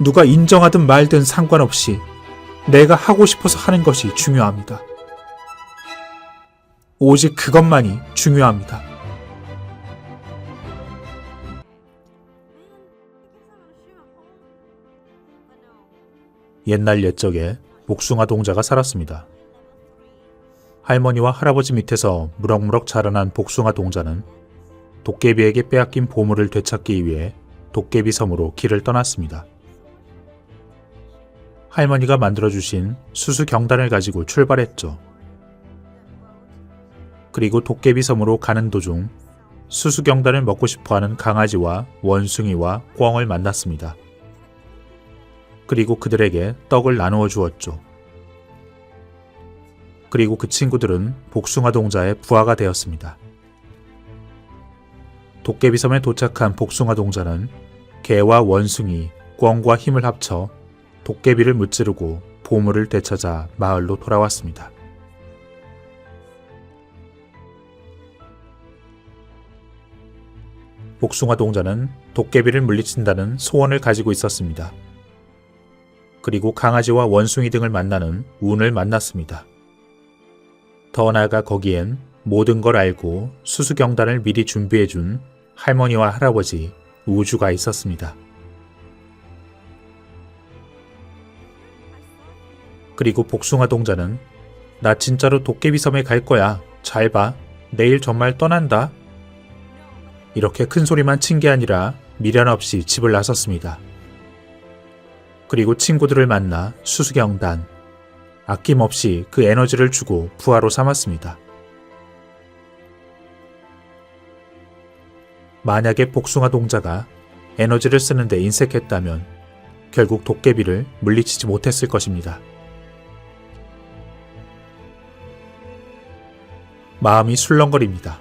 누가 인정하든 말든 상관없이 내가 하고 싶어서 하는 것이 중요합니다. 오직 그것만이 중요합니다. 옛날 옛적에 복숭아 동자가 살았습니다. 할머니와 할아버지 밑에서 무럭무럭 자라난 복숭아 동자는 도깨비에게 빼앗긴 보물을 되찾기 위해 도깨비 섬으로 길을 떠났습니다. 할머니가 만들어주신 수수경단을 가지고 출발했죠. 그리고 도깨비 섬으로 가는 도중 수수경단을 먹고 싶어하는 강아지와 원숭이와 꿩을 만났습니다. 그리고 그들에게 떡을 나누어 주었죠. 그리고 그 친구들은 복숭아 동자의 부하가 되었습니다. 도깨비섬에 도착한 복숭아 동자는 개와 원숭이, 꿩과 힘을 합쳐 도깨비를 무찌르고 보물을 되찾아 마을로 돌아왔습니다. 복숭아 동자는 도깨비를 물리친다는 소원을 가지고 있었습니다. 그리고 강아지와 원숭이 등을 만나는 운을 만났습니다. 더 나아가 거기엔 모든 걸 알고 수수경단을 미리 준비해준 할머니와 할아버지, 우주가 있었습니다. 그리고 복숭아 동자는 나 진짜로 도깨비섬에 갈 거야. 잘 봐. 내일 정말 떠난다. 이렇게 큰 소리만 친 게 아니라 미련 없이 집을 나섰습니다. 그리고 친구들을 만나 수수경단, 아낌없이 그 에너지를 주고 부하로 삼았습니다. 만약에 복숭아 동자가 에너지를 쓰는데 인색했다면 결국 도깨비를 물리치지 못했을 것입니다. 마음이 술렁거립니다.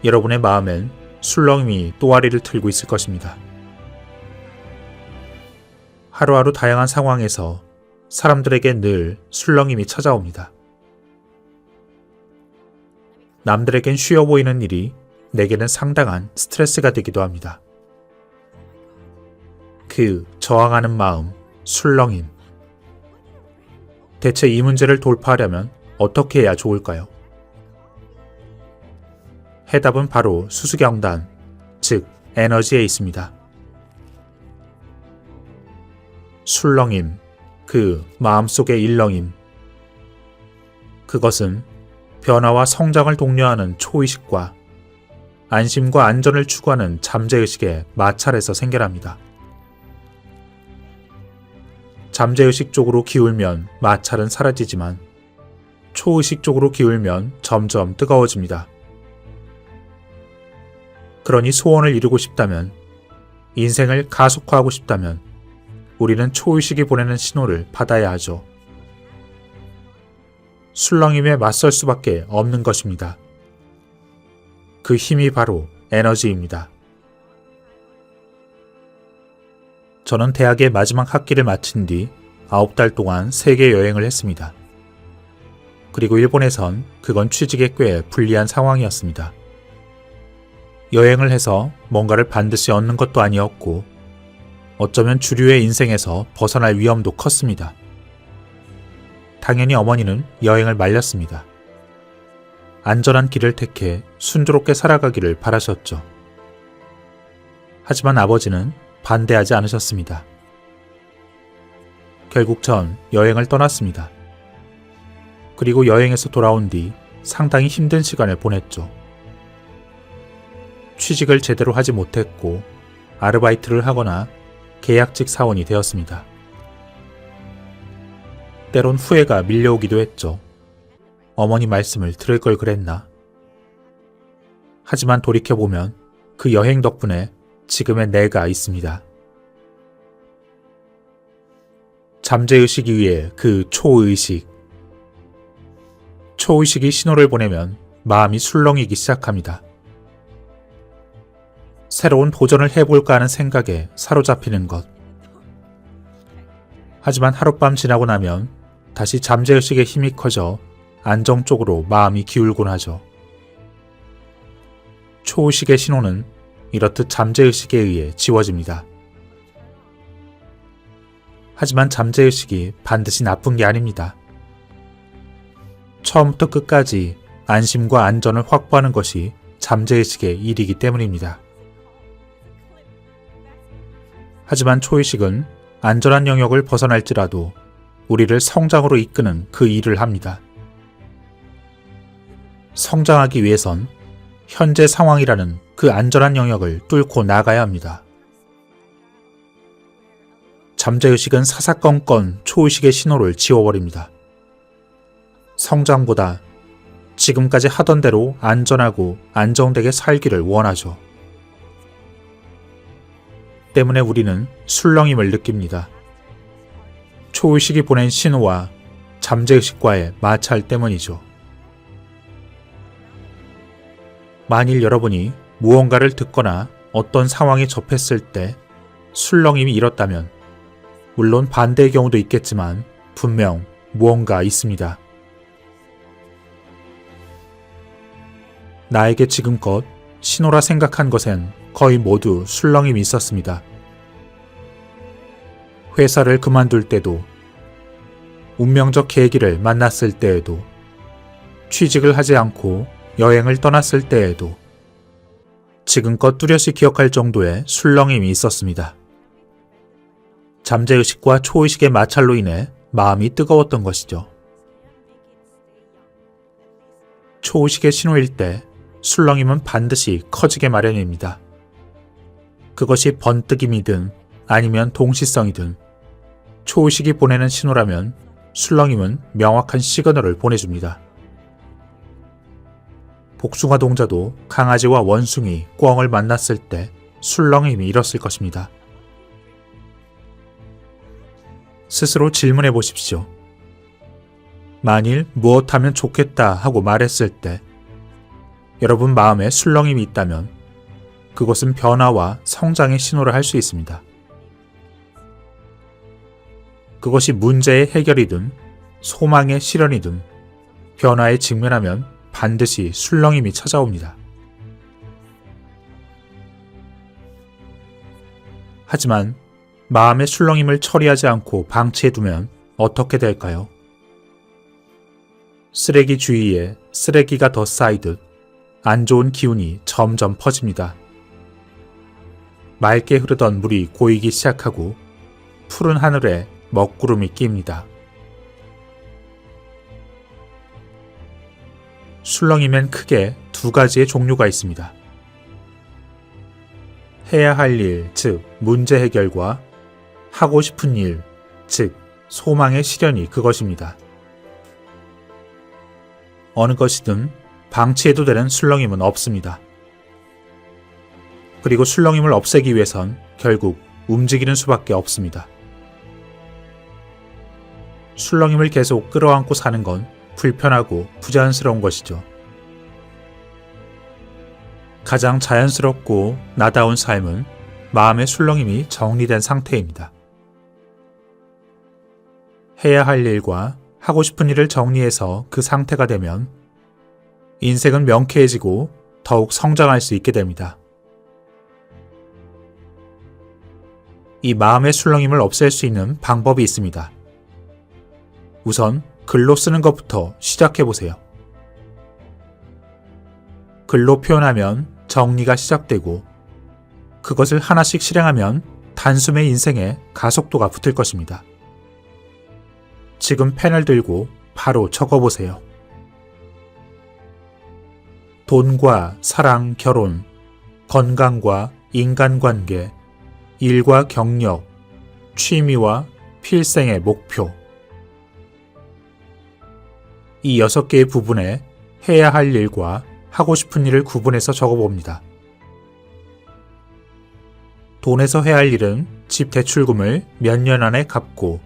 여러분의 마음엔 술렁임이 또아리를 틀고 있을 것입니다. 하루하루 다양한 상황에서 사람들에게 늘 술렁임이 찾아옵니다. 남들에겐 쉬워 보이는 일이 내게는 상당한 스트레스가 되기도 합니다. 그 저항하는 마음, 술렁임. 대체 이 문제를 돌파하려면 어떻게 해야 좋을까요? 해답은 바로 수수경단, 즉 에너지에 있습니다. 술렁임, 그 마음속의 일렁임. 그것은 변화와 성장을 독려하는 초의식과 안심과 안전을 추구하는 잠재의식의 마찰에서 생겨납니다. 잠재의식 쪽으로 기울면 마찰은 사라지지만 초의식 쪽으로 기울면 점점 뜨거워집니다. 그러니 소원을 이루고 싶다면, 인생을 가속화하고 싶다면 우리는 초의식이 보내는 신호를 받아야 하죠. 술렁임에 맞설 수밖에 없는 것입니다. 그 힘이 바로 에너지입니다. 저는 대학의 마지막 학기를 마친 뒤 9달 동안 세계 여행을 했습니다. 그리고 일본에선 그건 취직에 꽤 불리한 상황이었습니다. 여행을 해서 뭔가를 반드시 얻는 것도 아니었고 어쩌면 주류의 인생에서 벗어날 위험도 컸습니다. 당연히 어머니는 여행을 말렸습니다. 안전한 길을 택해 순조롭게 살아가기를 바라셨죠. 하지만 아버지는 반대하지 않으셨습니다. 결국 전 여행을 떠났습니다. 그리고 여행에서 돌아온 뒤 상당히 힘든 시간을 보냈죠. 취직을 제대로 하지 못했고 아르바이트를 하거나 계약직 사원이 되었습니다. 때론 후회가 밀려오기도 했죠. 어머니 말씀을 들을 걸 그랬나? 하지만 돌이켜보면 그 여행 덕분에 지금의 내가 있습니다. 잠재의식 위에 그 초의식. 초의식이 신호를 보내면 마음이 술렁이기 시작합니다. 새로운 도전을 해볼까 하는 생각에 사로잡히는 것. 하지만 하룻밤 지나고 나면 다시 잠재의식의 힘이 커져 안정 쪽으로 마음이 기울곤 하죠. 초의식의 신호는 이렇듯 잠재의식에 의해 지워집니다. 하지만 잠재의식이 반드시 나쁜 게 아닙니다. 처음부터 끝까지 안심과 안전을 확보하는 것이 잠재의식의 일이기 때문입니다. 하지만 초의식은 안전한 영역을 벗어날지라도 우리를 성장으로 이끄는 그 일을 합니다. 성장하기 위해선 현재 상황이라는 그 안전한 영역을 뚫고 나가야 합니다. 잠재의식은 사사건건 초의식의 신호를 지워버립니다. 성장보다 지금까지 하던 대로 안전하고 안정되게 살기를 원하죠. 때문에 우리는 술렁임을 느낍니다. 초의식이 보낸 신호와 잠재의식과의 마찰 때문이죠. 만일 여러분이 무언가를 듣거나 어떤 상황에 접했을 때 술렁임이 일었다면, 물론 반대의 경우도 있겠지만 분명 무언가 있습니다. 나에게 지금껏 신호라 생각한 것엔 거의 모두 술렁임이 있었습니다. 회사를 그만둘 때도, 운명적 계기를 만났을 때에도, 취직을 하지 않고 여행을 떠났을 때에도 지금껏 뚜렷이 기억할 정도의 술렁임이 있었습니다. 잠재의식과 초의식의 마찰로 인해 마음이 뜨거웠던 것이죠. 초의식의 신호일 때 술렁임은 반드시 커지게 마련입니다. 그것이 번뜩임이든 아니면 동시성이든 초의식이 보내는 신호라면 술렁임은 명확한 시그널을 보내줍니다. 복숭아 동자도 강아지와 원숭이, 꿩을 만났을 때 술렁임이 일었을 것입니다. 스스로 질문해 보십시오. 만일 무엇하면 좋겠다 하고 말했을 때 여러분 마음에 술렁임이 있다면 그것은 변화와 성장의 신호를 할 수 있습니다. 그것이 문제의 해결이든 소망의 실현이든 변화에 직면하면 반드시 술렁임이 찾아옵니다. 하지만 마음의 술렁임을 처리하지 않고 방치해두면 어떻게 될까요? 쓰레기 주위에 쓰레기가 더 쌓이듯 안 좋은 기운이 점점 퍼집니다. 맑게 흐르던 물이 고이기 시작하고 푸른 하늘에 먹구름이 낍니다. 술렁임엔 크게 두 가지의 종류가 있습니다. 해야 할 일, 즉 문제 해결과 하고 싶은 일, 즉 소망의 실현이 그것입니다. 어느 것이든 방치해도 되는 술렁임은 없습니다. 그리고 술렁임을 없애기 위해선 결국 움직이는 수밖에 없습니다. 술렁임을 계속 끌어안고 사는 건 불편하고 부자연스러운 것이죠. 가장 자연스럽고 나다운 삶은 마음의 술렁임이 정리된 상태입니다. 해야 할 일과 하고 싶은 일을 정리해서 그 상태가 되면 인생은 명쾌해지고 더욱 성장할 수 있게 됩니다. 이 마음의 술렁임을 없앨 수 있는 방법이 있습니다. 우선 글로 쓰는 것부터 시작해보세요. 글로 표현하면 정리가 시작되고 그것을 하나씩 실행하면 단숨에 인생에 가속도가 붙을 것입니다. 지금 펜을 들고 바로 적어보세요. 돈과 사랑, 결혼, 건강과 인간관계, 일과 경력, 취미와 필생의 목표. 이 6개의 부분에 해야 할 일과 하고 싶은 일을 구분해서 적어봅니다. 돈에서 해야 할 일은 집 대출금을 몇 년 안에 갚고,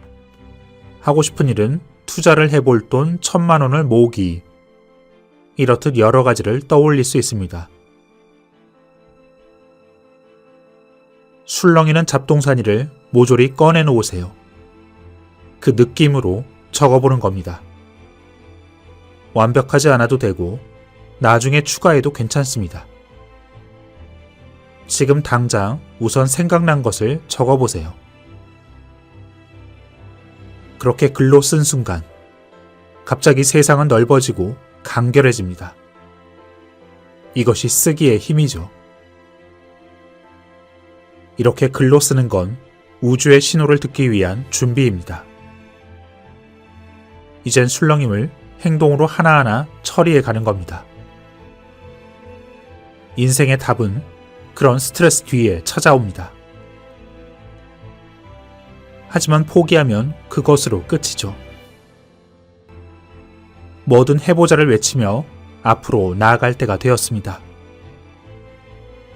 하고 싶은 일은 투자를 해볼 돈 1,000만 원을 모으기. 이렇듯 여러 가지를 떠올릴 수 있습니다. 술렁이는 잡동사니를 모조리 꺼내놓으세요. 그 느낌으로 적어보는 겁니다. 완벽하지 않아도 되고 나중에 추가해도 괜찮습니다. 지금 당장 우선 생각난 것을 적어보세요. 그렇게 글로 쓴 순간 갑자기 세상은 넓어지고 간결해집니다. 이것이 쓰기의 힘이죠. 이렇게 글로 쓰는 건 우주의 신호를 듣기 위한 준비입니다. 이젠 술렁임을 행동으로 하나하나 처리해 가는 겁니다. 인생의 답은 그런 스트레스 뒤에 찾아옵니다. 하지만 포기하면 그것으로 끝이죠. 뭐든 해보자를 외치며 앞으로 나아갈 때가 되었습니다.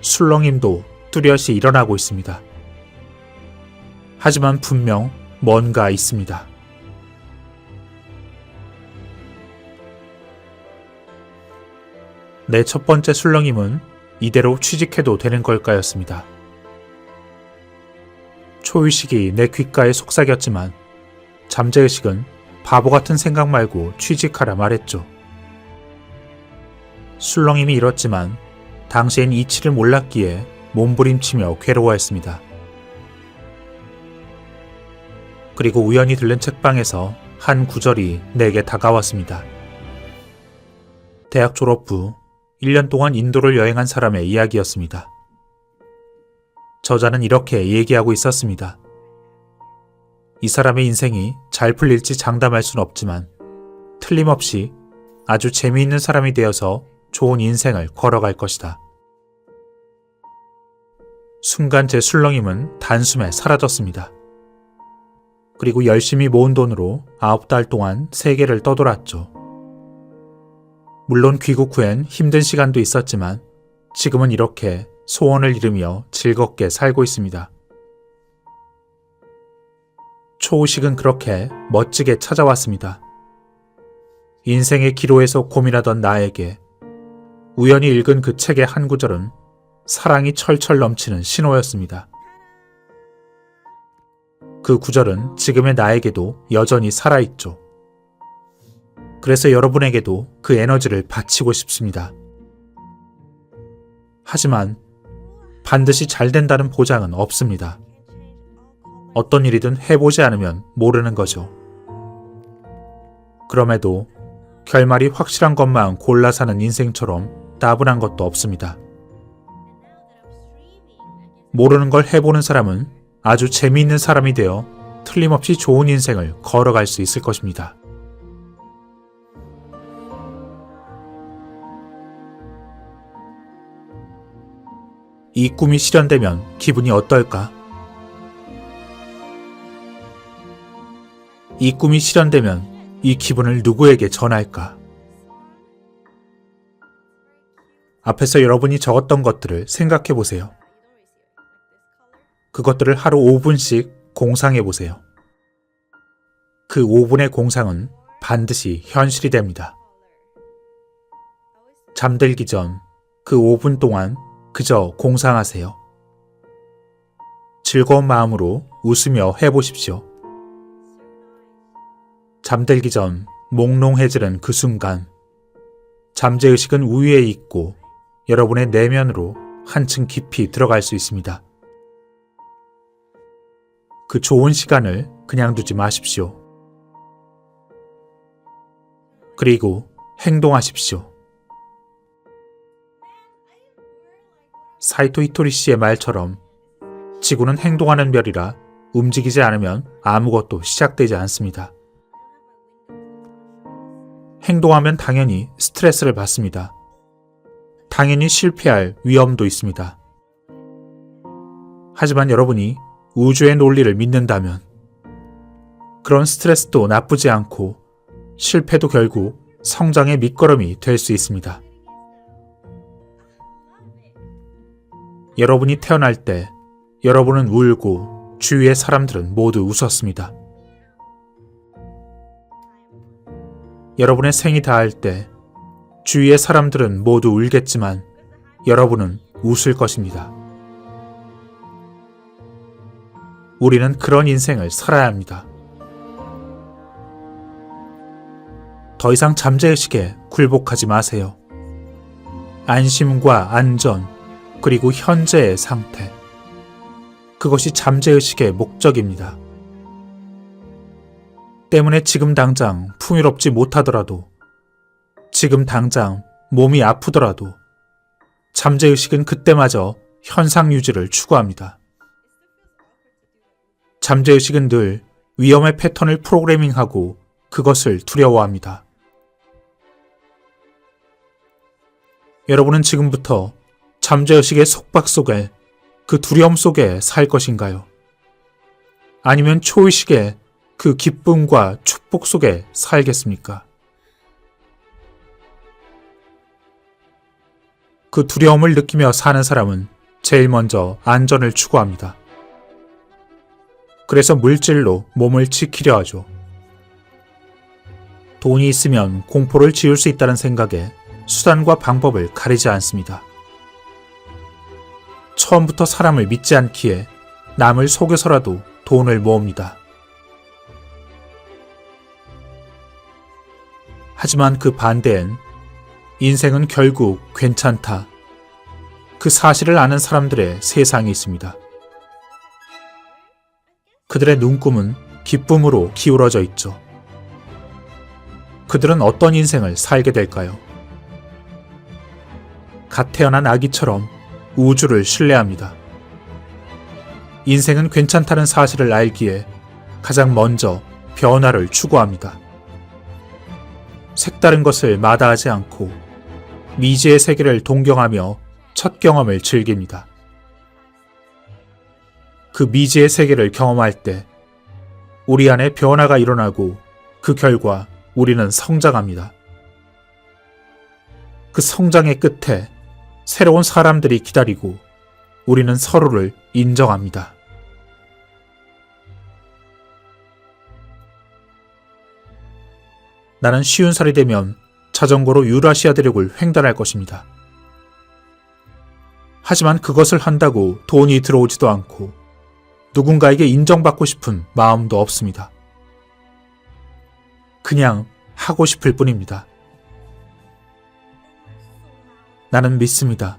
술렁임도 뚜렷이 일어나고 있습니다. 하지만 분명 뭔가 있습니다. 내 첫 번째 술렁임은 이대로 취직해도 되는 걸까였습니다. 초의식이 내 귓가에 속삭였지만 잠재의식은 바보 같은 생각 말고 취직하라 말했죠. 술렁임이 이렇지만 당시엔 이치를 몰랐기에 몸부림치며 괴로워했습니다. 그리고 우연히 들른 책방에서 한 구절이 내게 다가왔습니다. 대학 졸업 후 1년 동안 인도를 여행한 사람의 이야기였습니다. 저자는 이렇게 얘기하고 있었습니다. 이 사람의 인생이 잘 풀릴지 장담할 순 없지만 틀림없이 아주 재미있는 사람이 되어서 좋은 인생을 걸어갈 것이다. 순간 제 술렁임은 단숨에 사라졌습니다. 그리고 열심히 모은 돈으로 9달 동안 세계를 떠돌았죠. 물론 귀국 후엔 힘든 시간도 있었지만 지금은 이렇게 소원을 이루며 즐겁게 살고 있습니다. 초의식은 그렇게 멋지게 찾아왔습니다. 인생의 기로에서 고민하던 나에게 우연히 읽은 그 책의 한 구절은 사랑이 철철 넘치는 신호였습니다. 그 구절은 지금의 나에게도 여전히 살아있죠. 그래서 여러분에게도 그 에너지를 바치고 싶습니다. 하지만 반드시 잘 된다는 보장은 없습니다. 어떤 일이든 해보지 않으면 모르는 거죠. 그럼에도 결말이 확실한 것만 골라 사는 인생처럼 따분한 것도 없습니다. 모르는 걸 해보는 사람은 아주 재미있는 사람이 되어 틀림없이 좋은 인생을 걸어갈 수 있을 것입니다. 이 꿈이 실현되면 기분이 어떨까? 이 꿈이 실현되면 이 기분을 누구에게 전할까? 앞에서 여러분이 적었던 것들을 생각해 보세요. 그것들을 하루 5분씩 공상해 보세요. 그 5분의 공상은 반드시 현실이 됩니다. 잠들기 전 그 5분 동안 그저 공상하세요. 즐거운 마음으로 웃으며 해보십시오. 잠들기 전 몽롱해지는 그 순간 잠재의식은 우위에 있고 여러분의 내면으로 한층 깊이 들어갈 수 있습니다. 그 좋은 시간을 그냥 두지 마십시오. 그리고 행동하십시오. 사이토 히토리 씨의 말처럼 지구는 행동하는 별이라 움직이지 않으면 아무것도 시작되지 않습니다. 행동하면 당연히 스트레스를 받습니다. 당연히 실패할 위험도 있습니다. 하지만 여러분이 우주의 논리를 믿는다면 그런 스트레스도 나쁘지 않고 실패도 결국 성장의 밑거름이 될 수 있습니다. 여러분이 태어날 때 여러분은 울고 주위의 사람들은 모두 웃었습니다. 여러분의 생이 닿을 때 주위의 사람들은 모두 울겠지만 여러분은 웃을 것입니다. 우리는 그런 인생을 살아야 합니다. 더 이상 잠재의식에 굴복하지 마세요. 안심과 안전, 그리고 현재의 상태. 그것이 잠재의식의 목적입니다. 때문에 지금 당장 풍요롭지 못하더라도, 지금 당장 몸이 아프더라도 잠재의식은 그때마저 현상 유지를 추구합니다. 잠재의식은 늘 위험의 패턴을 프로그래밍하고 그것을 두려워합니다. 여러분은 지금부터 잠재의식의 속박 속에, 그 두려움 속에 살 것인가요? 아니면 초의식의 그 기쁨과 축복 속에 살겠습니까? 그 두려움을 느끼며 사는 사람은 제일 먼저 안전을 추구합니다. 그래서 물질로 몸을 지키려 하죠. 돈이 있으면 공포를 지울 수 있다는 생각에 수단과 방법을 가리지 않습니다. 처음부터 사람을 믿지 않기에 남을 속여서라도 돈을 모읍니다. 하지만 그 반대엔 인생은 결국 괜찮다, 그 사실을 아는 사람들의 세상이 있습니다. 그들의 눈금은 기쁨으로 기울어져 있죠. 그들은 어떤 인생을 살게 될까요? 갓 태어난 아기처럼 우주를 신뢰합니다. 인생은 괜찮다는 사실을 알기에 가장 먼저 변화를 추구합니다. 색다른 것을 마다하지 않고 미지의 세계를 동경하며 첫 경험을 즐깁니다. 그 미지의 세계를 경험할 때 우리 안에 변화가 일어나고 그 결과 우리는 성장합니다. 그 성장의 끝에 새로운 사람들이 기다리고 우리는 서로를 인정합니다. 나는 50살이 되면 자전거로 유라시아 대륙을 횡단할 것입니다. 하지만 그것을 한다고 돈이 들어오지도 않고 누군가에게 인정받고 싶은 마음도 없습니다. 그냥 하고 싶을 뿐입니다. 나는 믿습니다.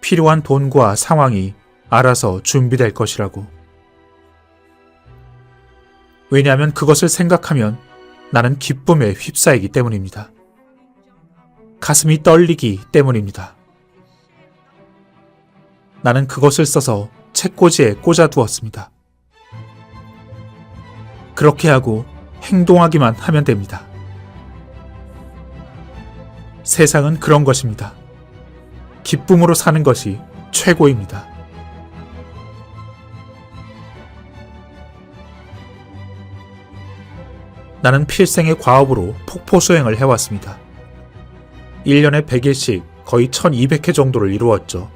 필요한 돈과 상황이 알아서 준비될 것이라고. 왜냐하면 그것을 생각하면 나는 기쁨에 휩싸이기 때문입니다. 가슴이 떨리기 때문입니다. 나는 그것을 써서 책꽂이에 꽂아두었습니다. 그렇게 하고 행동하기만 하면 됩니다. 세상은 그런 것입니다. 기쁨으로 사는 것이 최고입니다. 나는 필생의 과업으로 폭포 수행을 해왔습니다. 1년에 100일씩 거의 1200회 정도를 이루었죠.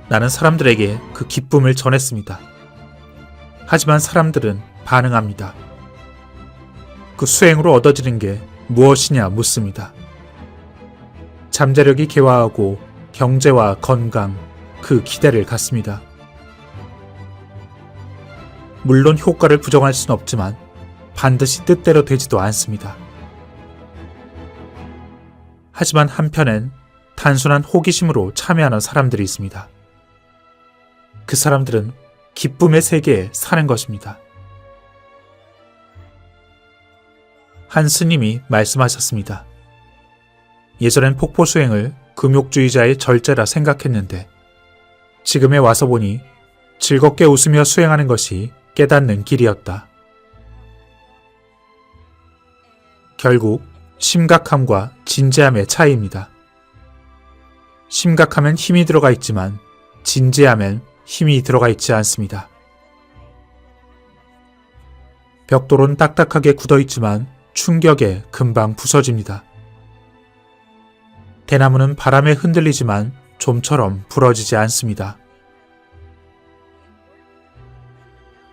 나는 사람들에게 그 기쁨을 전했습니다. 하지만 사람들은 반응합니다. 그 수행으로 얻어지는 게 무엇이냐 묻습니다. 잠재력이 개화하고 경제와 건강, 그 기대를 갖습니다. 물론 효과를 부정할 수는 없지만 반드시 뜻대로 되지도 않습니다. 하지만 한편엔 단순한 호기심으로 참여하는 사람들이 있습니다. 그 사람들은 기쁨의 세계에 사는 것입니다. 한 스님이 말씀하셨습니다. 예전엔 폭포 수행을 금욕주의자의 절제라 생각했는데 지금에 와서 보니 즐겁게 웃으며 수행하는 것이 깨닫는 길이었다. 결국 심각함과 진지함의 차이입니다. 심각하면 힘이 들어가 있지만 진지하면 힘이 들어가 있지 않습니다. 벽돌은 딱딱하게 굳어있지만 충격에 금방 부서집니다. 대나무는 바람에 흔들리지만 좀처럼 부러지지 않습니다.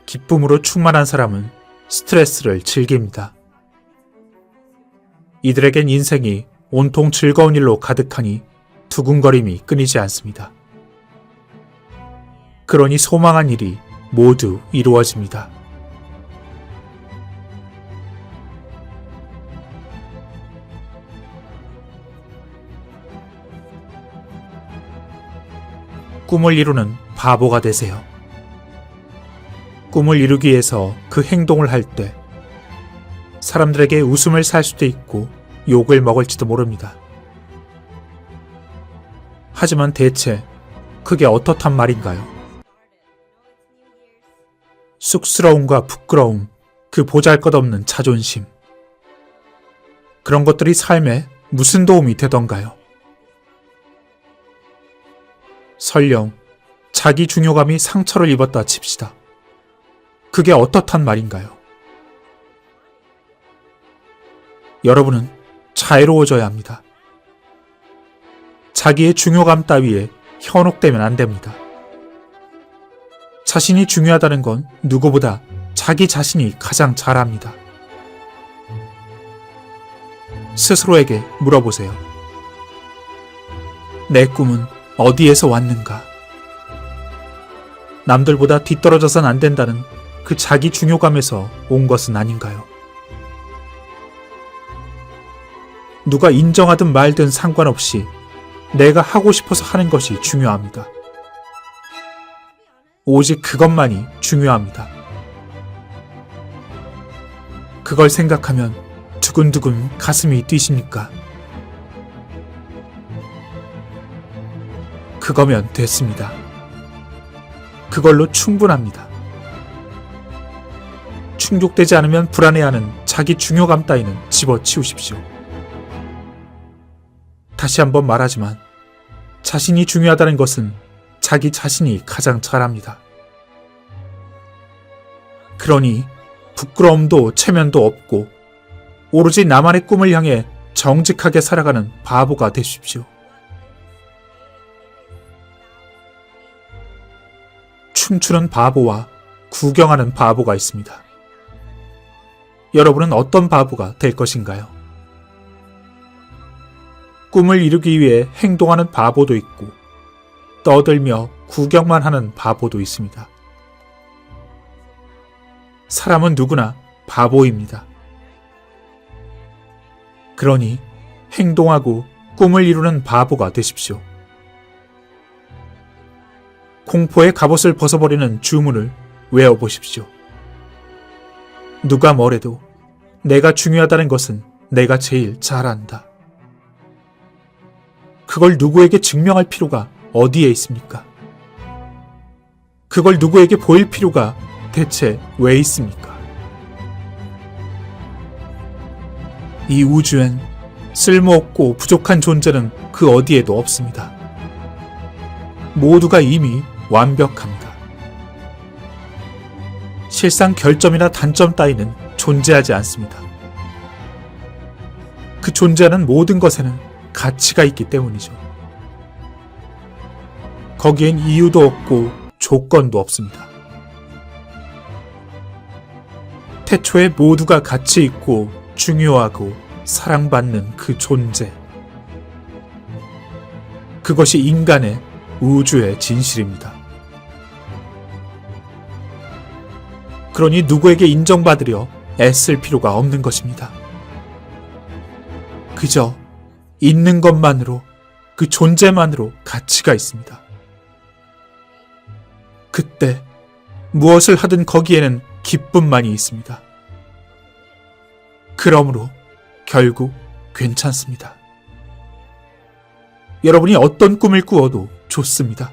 기쁨으로 충만한 사람은 스트레스를 즐깁니다. 이들에겐 인생이 온통 즐거운 일로 가득하니 두근거림이 끊이지 않습니다. 그러니 소망한 일이 모두 이루어집니다. 꿈을 이루는 바보가 되세요. 꿈을 이루기 위해서 그 행동을 할 때 사람들에게 웃음을 살 수도 있고 욕을 먹을지도 모릅니다. 하지만 대체 그게 어떻단 말인가요? 쑥스러움과 부끄러움, 그 보잘것없는 자존심. 그런 것들이 삶에 무슨 도움이 되던가요? 설령 자기 중요감이 상처를 입었다 칩시다. 그게 어떻단 말인가요? 여러분은 자유로워져야 합니다. 자기의 중요감 따위에 현혹되면 안 됩니다. 자신이 중요하다는 건 누구보다 자기 자신이 가장 잘 압니다. 스스로에게 물어보세요. 내 꿈은 어디에서 왔는가? 남들보다 뒤떨어져선 안 된다는 그 자기 중요감에서 온 것은 아닌가요? 누가 인정하든 말든 상관없이 내가 하고 싶어서 하는 것이 중요합니다. 오직 그것만이 중요합니다. 그걸 생각하면 두근두근 가슴이 뛰십니까? 그거면 됐습니다. 그걸로 충분합니다. 충족되지 않으면 불안해하는 자기 중요감 따위는 집어치우십시오. 다시 한번 말하지만 자신이 중요하다는 것은 자기 자신이 가장 잘 압니다. 그러니 부끄러움도 체면도 없고 오로지 나만의 꿈을 향해 정직하게 살아가는 바보가 되십시오. 춤추는 바보와 구경하는 바보가 있습니다. 여러분은 어떤 바보가 될 것인가요? 꿈을 이루기 위해 행동하는 바보도 있고 떠들며 구경만 하는 바보도 있습니다. 사람은 누구나 바보입니다. 그러니 행동하고 꿈을 이루는 바보가 되십시오. 공포의 갑옷을 벗어버리는 주문을 외워보십시오. 누가 뭐래도 내가 중요하다는 것은 내가 제일 잘 안다. 그걸 누구에게 증명할 필요가 어디에 있습니까? 그걸 누구에게 보일 필요가 대체 왜 있습니까? 이 우주엔 쓸모없고 부족한 존재는 그 어디에도 없습니다. 모두가 이미 완벽합니다. 실상 결점이나 단점 따위는 존재하지 않습니다. 그 존재하는 모든 것에는 가치가 있기 때문이죠. 거기엔 이유도 없고 조건도 없습니다. 태초에 모두가 가치 있고 중요하고 사랑받는 그 존재. 그것이 인간의 우주의 진실입니다. 그러니 누구에게 인정받으려 애쓸 필요가 없는 것입니다. 그저 있는 것만으로, 그 존재만으로 가치가 있습니다. 그때 무엇을 하든 거기에는 기쁨만이 있습니다. 그러므로 결국 괜찮습니다. 여러분이 어떤 꿈을 꾸어도 좋습니다.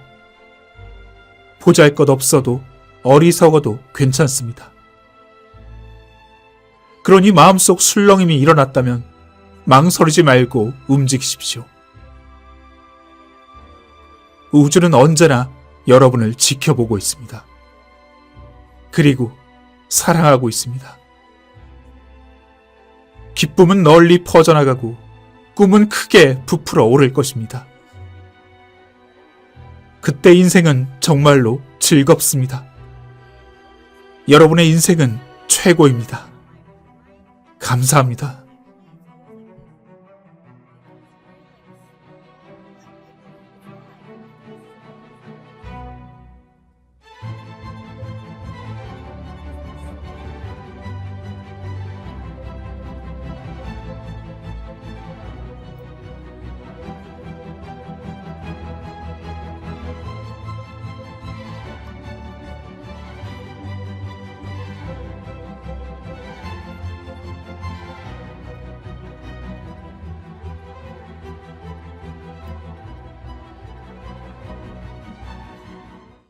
보잘것없어도 어리석어도 괜찮습니다. 그러니 마음속 술렁임이 일어났다면 망설이지 말고 움직이십시오. 우주는 언제나 여러분을 지켜보고 있습니다. 그리고 사랑하고 있습니다. 기쁨은 널리 퍼져나가고 꿈은 크게 부풀어 오를 것입니다. 그때 인생은 정말로 즐겁습니다. 여러분의 인생은 최고입니다. 감사합니다.